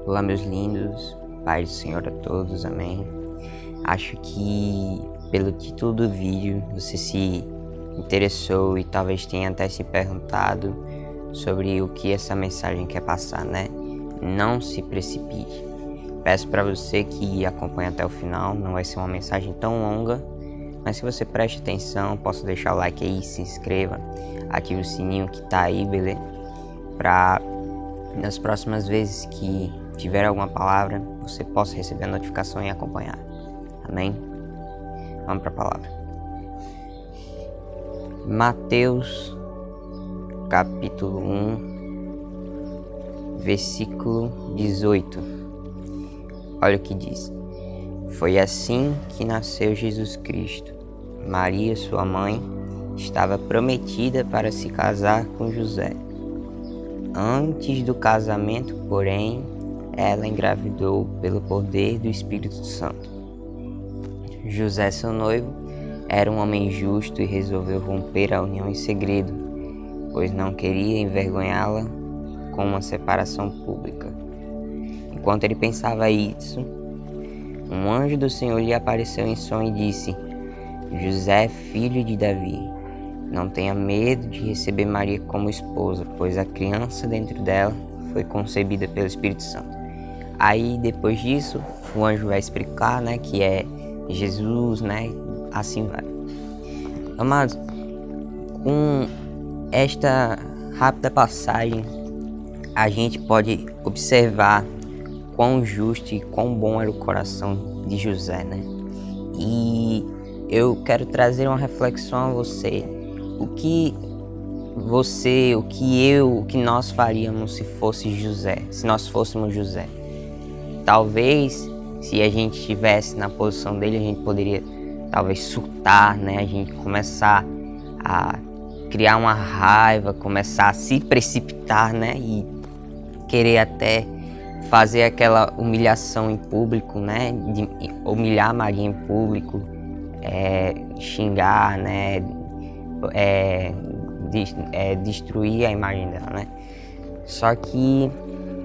Olá, meus lindos, Pai do Senhor a todos, amém. Acho que pelo título do vídeo você se interessou e talvez tenha até se perguntado sobre o que essa mensagem quer passar, né? Não se precipite. Peço para você que acompanhe até o final, não vai ser uma mensagem tão longa, mas se você preste atenção, posso deixar o like aí, se inscreva, ative o sininho que tá aí, beleza? Para nas próximas vezes que tiver alguma palavra, você possa receber a notificação e acompanhar. Amém? Vamos para a palavra. Mateus, capítulo 1, versículo 18. Olha o que diz. Foi assim que nasceu Jesus Cristo. Maria, sua mãe, estava prometida para se casar com José. Antes do casamento, porém, ela engravidou pelo poder do Espírito Santo. José, seu noivo, era um homem justo e resolveu romper a união em segredo, pois não queria envergonhá-la com uma separação pública. Enquanto ele pensava isso, um anjo do Senhor lhe apareceu em sonho e disse: José, filho de Davi, não tenha medo de receber Maria como esposa, pois a criança dentro dela foi concebida pelo Espírito Santo. Aí, depois disso, o anjo vai explicar, né, que é Jesus, né, assim vai. Amados, com esta rápida passagem, a gente pode observar quão justo e quão bom era o coração de José, né? E eu quero trazer uma reflexão a você. O que nós faríamos se fosse José, se nós fôssemos José? Talvez, se a gente estivesse na posição dele, a gente poderia talvez surtar, né? A gente começar a criar uma raiva, começar a se precipitar, né? E querer até fazer aquela humilhação em público, né? De humilhar Maria em público, xingar, né? Destruir a imagem dela, né? Só que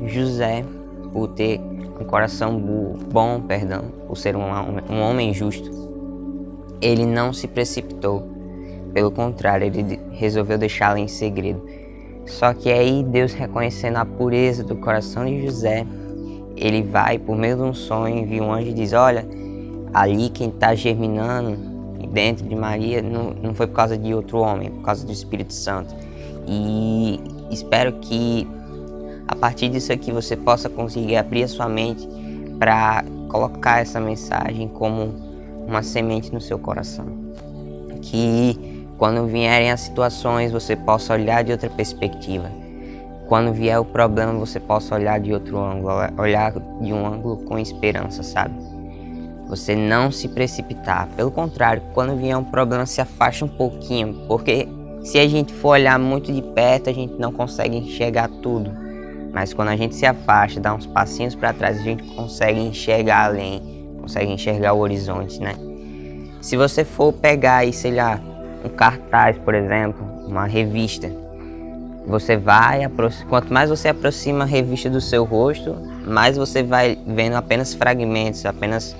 José, por ter um coração bom, por ser um homem justo, ele não se precipitou. Pelo contrário, ele resolveu deixá-la em segredo. Só que aí Deus, reconhecendo a pureza do coração de José, ele vai, por meio de um sonho, envia um anjo e diz: olha, ali quem está germinando dentro de Maria não foi por causa de outro homem, é por causa do Espírito Santo. E espero que a partir disso aqui você possa conseguir abrir a sua mente para colocar essa mensagem como uma semente no seu coração. Que quando vierem as situações você possa olhar de outra perspectiva. Quando vier o problema você possa olhar de outro ângulo, olhar de um ângulo com esperança, sabe? Você não se precipitar. Pelo contrário, quando vier um problema, se afaste um pouquinho, porque se a gente for olhar muito de perto, a gente não consegue enxergar tudo. Mas quando a gente se afasta, dá uns passinhos para trás, a gente consegue enxergar além, consegue enxergar o horizonte, né? Se você for pegar aí, sei lá, um cartaz, por exemplo, uma revista, você vai, quanto mais você aproxima a revista do seu rosto, mais você vai vendo apenas fragmentos, apenas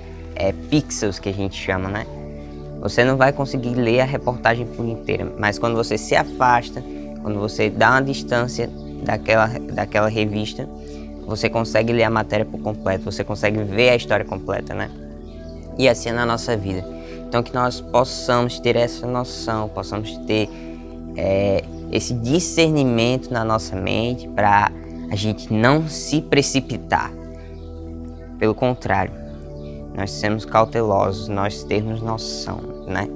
pixels que a gente chama, né? Você não vai conseguir ler a reportagem por inteira, mas quando você se afasta, quando você dá uma distância daquela revista, você consegue ler a matéria por completo, você consegue ver a história completa, né? E assim é na nossa vida. Então que nós possamos ter essa noção, possamos ter esse discernimento na nossa mente para a gente não se precipitar. Pelo contrário, nós sermos cautelosos, nós termos noção, né?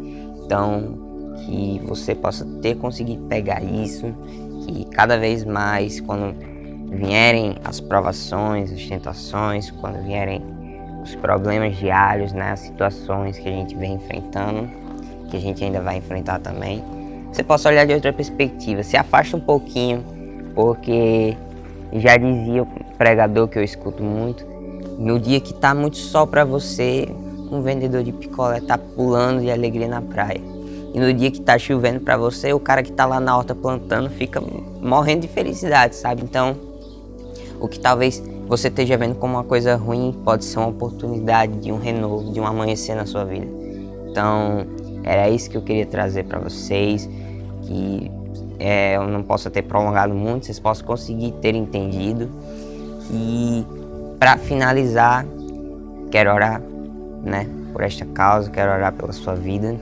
Então, que você possa conseguir pegar isso, que cada vez mais, quando vierem as provações, as tentações, quando vierem os problemas diários, né? As situações que a gente vem enfrentando, que a gente ainda vai enfrentar também, você possa olhar de outra perspectiva, se afasta um pouquinho, porque já dizia o pregador que eu escuto muito, no dia que tá muito sol para você, um vendedor de picolé tá pulando de alegria na praia. E no dia que tá chovendo para você, o cara que tá lá na horta plantando fica morrendo de felicidade, sabe? Então, o que talvez você esteja vendo como uma coisa ruim pode ser uma oportunidade de um renovo, de um amanhecer na sua vida. Então, era isso que eu queria trazer para vocês, que eu não posso ter prolongado muito, vocês possam conseguir ter entendido. E para finalizar, quero orar, né, por esta causa, quero orar pela sua vida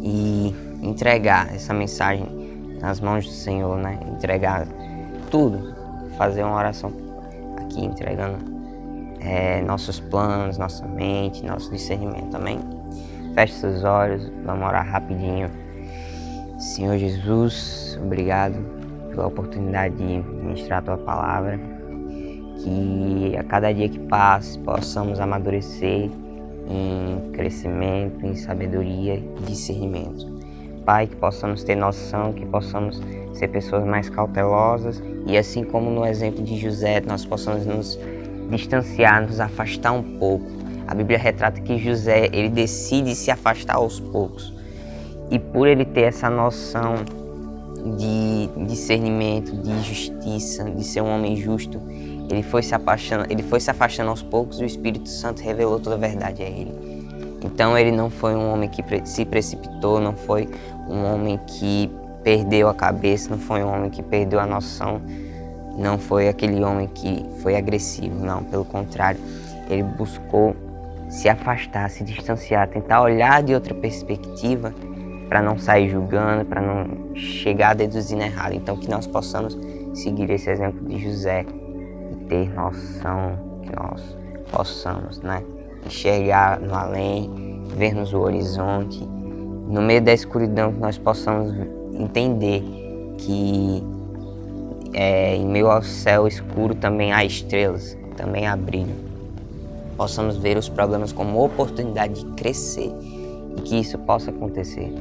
e entregar essa mensagem nas mãos do Senhor, né, entregar tudo, fazer uma oração aqui entregando nossos planos, nossa mente, nosso discernimento, amém? Feche seus olhos, vamos orar rapidinho. Senhor Jesus, obrigado pela oportunidade de ministrar a Tua Palavra, que a cada dia que passe possamos amadurecer em crescimento, em sabedoria e discernimento. Pai, que possamos ter noção, que possamos ser pessoas mais cautelosas e assim como no exemplo de José, nós possamos nos distanciar, nos afastar um pouco. A Bíblia retrata que José, ele decide se afastar aos poucos. E por ele ter essa noção de discernimento, de justiça, de ser um homem justo, ele foi se afastando aos poucos e o Espírito Santo revelou toda a verdade a ele. Então ele não foi um homem que se precipitou, não foi um homem que perdeu a cabeça, não foi um homem que perdeu a noção, não foi aquele homem que foi agressivo, não, pelo contrário, ele buscou se afastar, se distanciar, tentar olhar de outra perspectiva para não sair julgando, para não chegar deduzindo errado. Então que nós possamos seguir esse exemplo de José e ter noção, que nós possamos, né, enxergar no além, ver-nos o horizonte, no meio da escuridão, que nós possamos entender que em meio ao céu escuro também há estrelas, também há brilho. Possamos ver os problemas como oportunidade de crescer e que isso possa acontecer.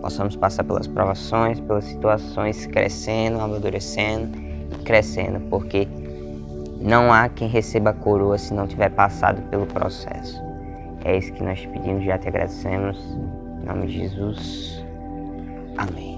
Possamos passar pelas provações, pelas situações, crescendo, amadurecendo e crescendo, porque não há quem receba a coroa se não tiver passado pelo processo. É isso que nós te pedimos, já te agradecemos. Em nome de Jesus. Amém.